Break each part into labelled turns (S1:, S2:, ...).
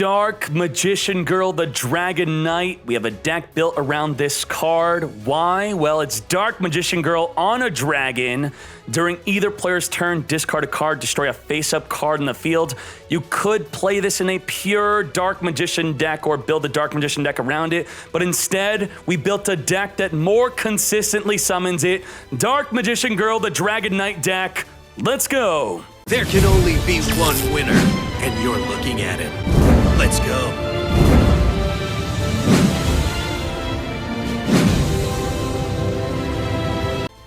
S1: Dark Magician Girl, the Dragon Knight. We have a deck built around this card. Why? Well, it's Dark Magician Girl on a dragon. During either player's turn, discard a card, destroy a face-up card in the field. You could play this in a pure Dark Magician deck or build a Dark Magician deck around it, but instead, we built a deck that more consistently summons it. Dark Magician Girl, the Dragon Knight deck. Let's go.
S2: There can only be one winner, and you're looking at it. Let's go.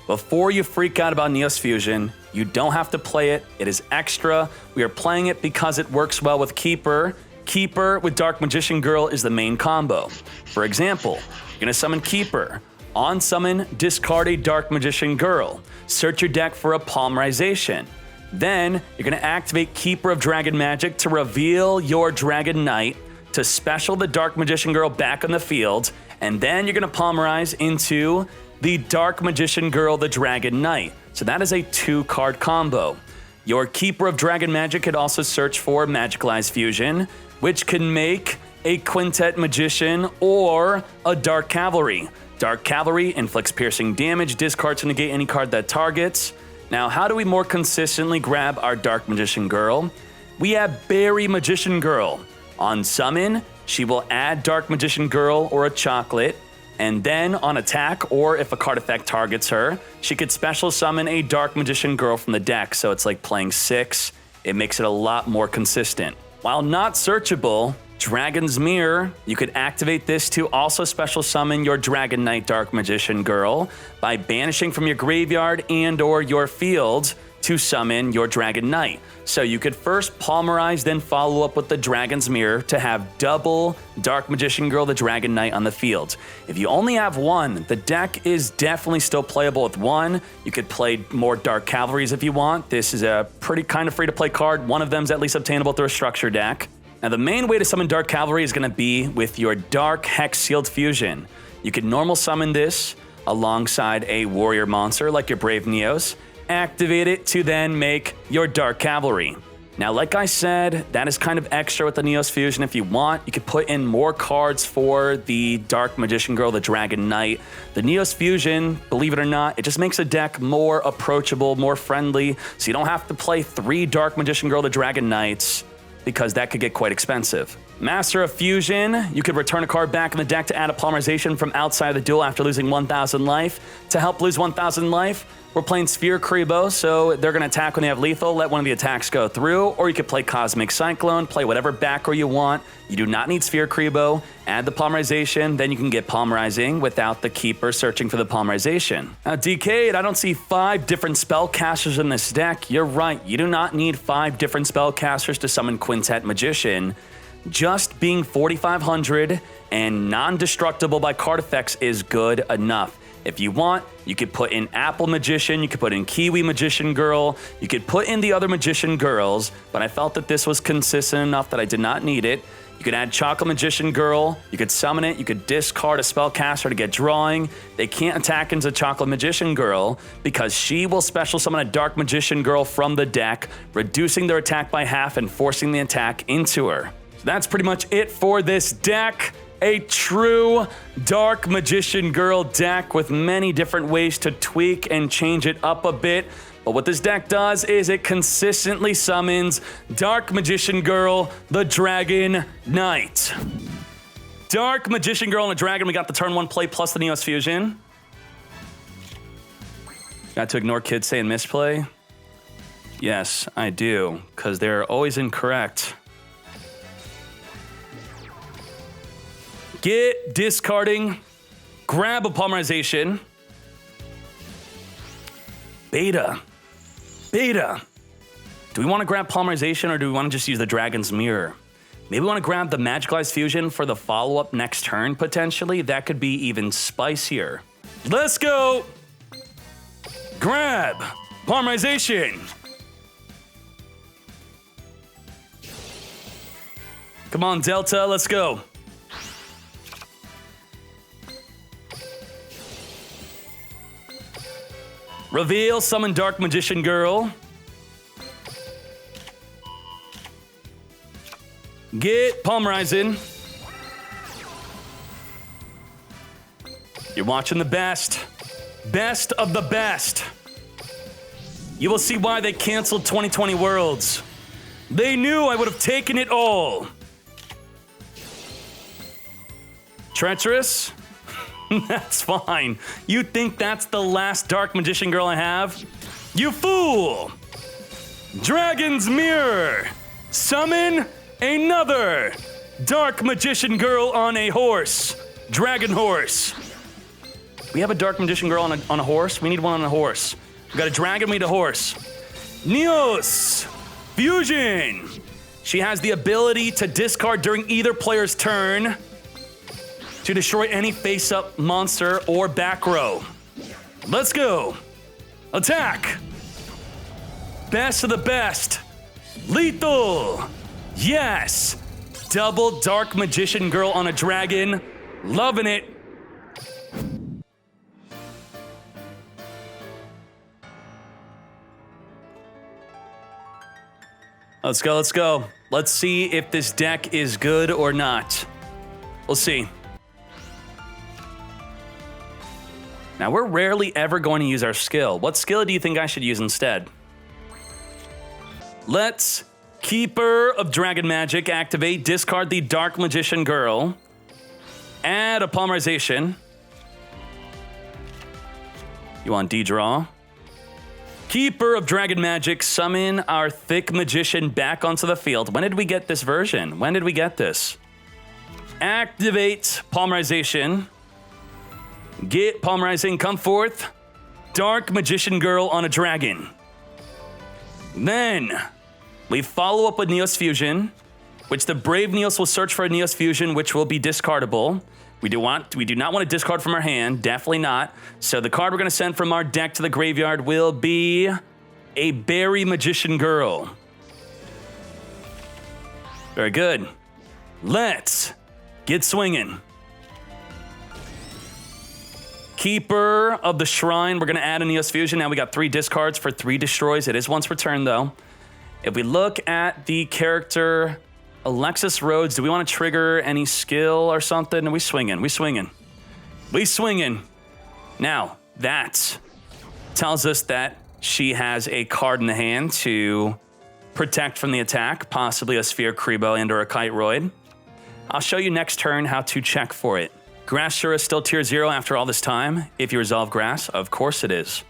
S1: Before you freak out about Neos Fusion, you don't have to play it. It is extra. We are playing it because it works well with Keeper. Keeper with Dark Magician Girl is the main combo. For example, you're gonna summon Keeper. On summon, discard a Dark Magician Girl. Search your deck for a Polymerization. Then, you're gonna activate Keeper of Dragon Magic to reveal your Dragon Knight, to special the Dark Magician Girl back on the field, and then you're gonna polymerize into the Dark Magician Girl, the Dragon Knight. So that is a 2-card combo. Your Keeper of Dragon Magic could also search for Magicalized Fusion, which can make a Quintet Magician or a Dark Cavalry. Dark Cavalry inflicts piercing damage, discard to negate any card that targets. Now, how do we more consistently grab our Dark Magician Girl? We have Berry Magician Girl. On summon, she will add Dark Magician Girl or a chocolate, and then on attack, or if a card effect targets her, she could special summon a Dark Magician Girl from the deck, so it's like playing 6. It makes it a lot more consistent. While not searchable, Dragon's Mirror, you could activate this to also special summon your Dragon Knight Dark Magician Girl by banishing from your graveyard and or your field to summon your Dragon Knight. So you could first polymerize, then follow up with the Dragon's Mirror to have double Dark Magician Girl, the Dragon Knight on the field. If you only have one, the deck is definitely still playable with one. You could play more Dark Cavalries if you want. This is a pretty kind of free to play card. One of them is at least obtainable through a structure deck. Now, the main way to summon Dark Cavalry is going to be with your Dark Hex Sealed Fusion. You can normal summon this alongside a warrior monster like your Brave Neos, activate it to then make your Dark Cavalry. Now, like I said, that is kind of extra with the Neos Fusion. If you want, you could put in more cards for the Dark Magician Girl, the Dragon Knight. The Neos Fusion, believe it or not, it just makes a deck more approachable, more friendly, so you don't have to play 3 Dark Magician Girl, the Dragon Knights, because that could get quite expensive. Master of Fusion, you could return a card back in the deck to add a polymerization from outside the duel after losing 1,000 life. To help lose 1,000 life, we're playing Sphere Kribo, so they're gonna attack when they have lethal, let one of the attacks go through, or you could play Cosmic Cyclone, play whatever back row you want. You do not need Sphere Kribo, add the polymerization, then you can get polymerizing without the Keeper searching for the polymerization. Now, Dkayed, I don't see 5 different spellcasters in this deck. You're right, you do not need 5 different spellcasters to summon Quintet Magician. Just being 4,500 and non-destructible by card effects is good enough. If you want, you could put in Apple Magician, you could put in Kiwi Magician Girl, you could put in the other Magician Girls, but I felt that this was consistent enough that I did not need it. You could add Chocolate Magician Girl, you could summon it, you could discard a spellcaster to get drawing. They can't attack into Chocolate Magician Girl because she will special summon a Dark Magician Girl from the deck, reducing their attack by half and forcing the attack into her. So that's pretty much it for this deck. A true Dark Magician Girl deck with many different ways to tweak and change it up a bit. But what this deck does is it consistently summons Dark Magician Girl, the Dragon Knight. Dark Magician Girl and the Dragon, we got the turn 1 play plus the Neos Fusion. Got to ignore kids saying misplay? Yes, I do, because they're always incorrect. Get discarding, grab a polymerization. Beta. Do we want to grab polymerization or do we want to just use the Dragon's Mirror? Maybe we want to grab the Magicalized Fusion for the follow-up next turn, potentially. That could be even spicier. Let's go. Grab polymerization. Come on, Delta, let's go. Reveal, summon Dark Magician Girl. Get Palm Rising. You're watching the best. Best of the best. You will see why they canceled 2020 Worlds. They knew I would have taken it all. Treacherous? That's fine. You think that's the last Dark Magician girl I have? You fool! Dragon's Mirror! Summon another Dark Magician girl on a horse. Dragon horse. We have a Dark Magician girl on a horse? We need one on a horse. We got a dragon, we need a horse. Neos! Fusion! She has the ability to discard during either player's turn to destroy any face-up monster or back row. Let's go. Attack. Best of the best. Lethal. Yes. Double Dark Magician girl on a dragon. Loving it. Let's go, let's go. Let's see if this deck is good or not. We'll see. Now, we're rarely ever going to use our skill. What skill do you think I should use instead? Let's Keeper of Dragon Magic activate, discard the Dark Magician girl, add a Polymerization. You want D-Draw. Keeper of Dragon Magic, summon our Thick Magician back onto the field. When did we get this version? When did we get this? Activate Polymerization. Get Polymerizing, come forth. Dark Magician girl on a dragon. Then, we follow up with Neos Fusion, which the Brave Neos will search for a Neos Fusion, which will be discardable. We do not want to discard from our hand, definitely not. So the card we're going to send from our deck to the graveyard will be a Berry Magician Girl. Very good. Let's get swinging. Keeper of the Shrine, we're going to add a Neos Fusion. Now we got 3 discards for 3 destroys. It is once per turn, though. If we look at the character Alexis Rhodes, do we want to trigger any skill or something? Are we swinging? We swinging. We swinging. Now, that tells us that she has a card in the hand to protect from the attack, possibly a Sphere Kribo and or a Kiteroid. I'll show you next turn how to check for it. Grass Sure is still tier 0 after all this time. If you resolve Grass, of course it is.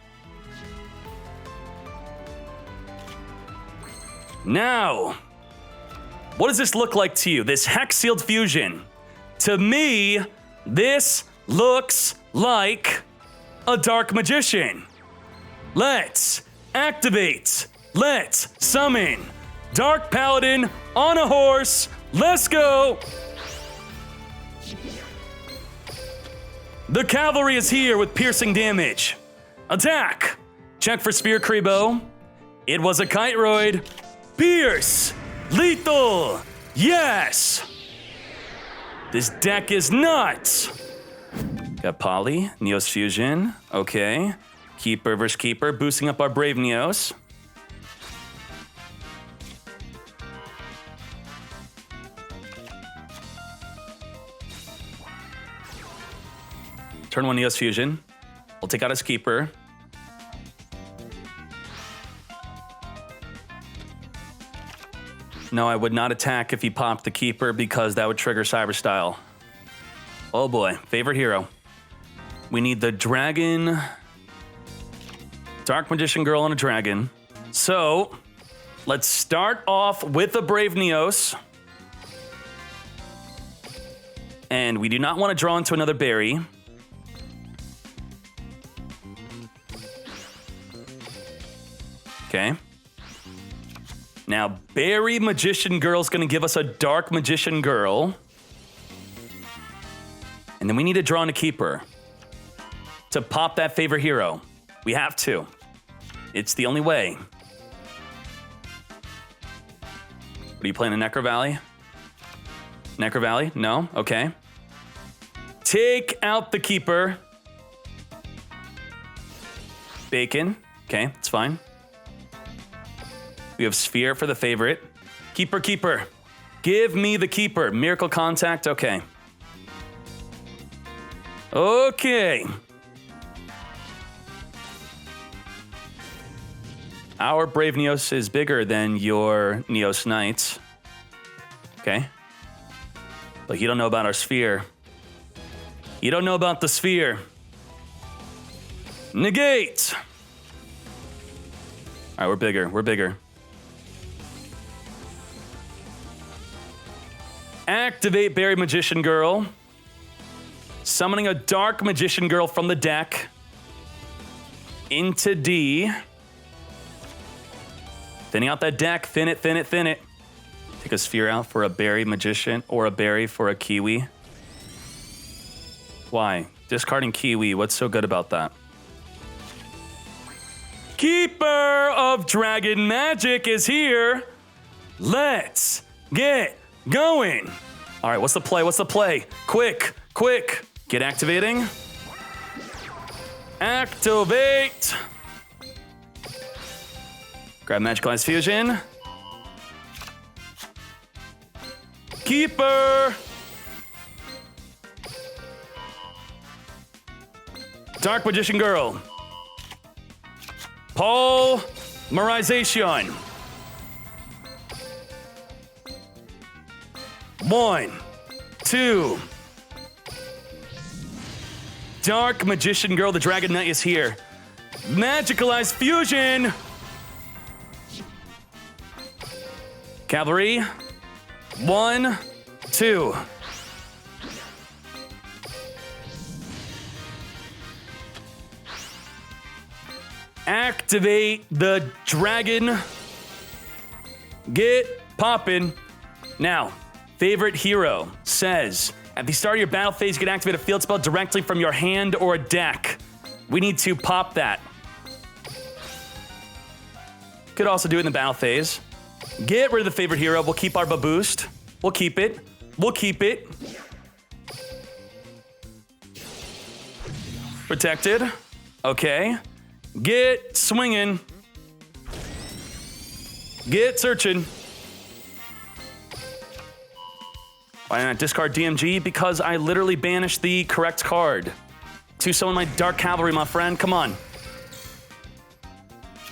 S1: Now, what does this look like to you? This Hex Sealed Fusion. To me, this looks like a Dark Magician. Let's activate. Let's summon Dark Paladin on a horse. Let's go. The cavalry is here with piercing damage. Attack. Check for Sphere Kribo. It was a Kiteroid. Pierce. Lethal. Yes. This deck is nuts. Got Poly. Neos Fusion. Okay. Keeper versus Keeper. Boosting up our Brave Neos. Turn 1 Neos Fusion. We'll take out his Keeper. No, I would not attack if he popped the Keeper because that would trigger Cyberstyle. Oh boy, favorite hero. We need the Dragon. Dark Magician Girl and a Dragon. So, let's start off with the Brave Neos. And we do not want to draw into another berry. Okay. Now, Berry Magician Girl's gonna give us a Dark Magician Girl. And then we need to draw in a Keeper to pop that favorite hero. We have to. It's the only way. What are you playing in Necro Valley? Necro Valley? No? Okay. Take out the Keeper. Bacon. Okay, it's fine. We have Sphere for the favorite. Keeper, Keeper. Give me the keeper. Miracle contact, okay. Okay. Our Brave Neos is bigger than your Neos Knights. Okay. But you don't know about our sphere. You don't know about the sphere. Negate! All right, we're bigger, we're bigger. Activate Berry Magician Girl. Summoning a Dark Magician Girl from the deck. Into D. Thinning out that deck, thin it, thin it, thin it. Take a sphere out for a Berry Magician or a Berry for a Kiwi. Why? Discarding Kiwi, what's so good about that? Keeper of Dragon Magic is here. Let's get going. All right, what's the play? What's the play? Quick, quick. Get activating. Activate. Grab Magical Ice Fusion. Keeper. Dark Magician Girl. Polymerization. 1, 2. Dark Magician Girl, the Dragon Knight is here. Magical Ice Fusion. Cavalry. 1, 2. Activate the dragon. Get poppin'. Now, favorite hero says, at the start of your battle phase, you can activate a field spell directly from your hand or a deck. We need to pop that. Could also do it in the battle phase. Get rid of the favorite hero. We'll keep our boost. We'll keep it. We'll keep it. Protected. Okay. Get swinging. Get searching. Why not discard DMG? Because I literally banished the correct card. To summon my Dark Cavalry, my friend. Come on.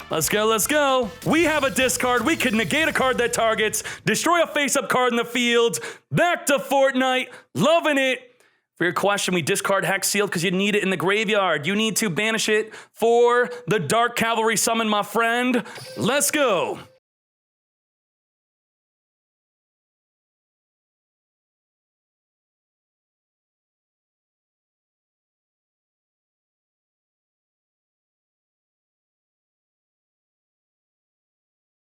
S1: Let's go, let's go. We have a discard. We can negate a card that targets, destroy a face-up card in the field. Back to Fortnite. Loving it. For your question, we discard Hex Sealed because you need it in the graveyard. You need to banish it for the Dark Cavalry summon, my friend. Let's go.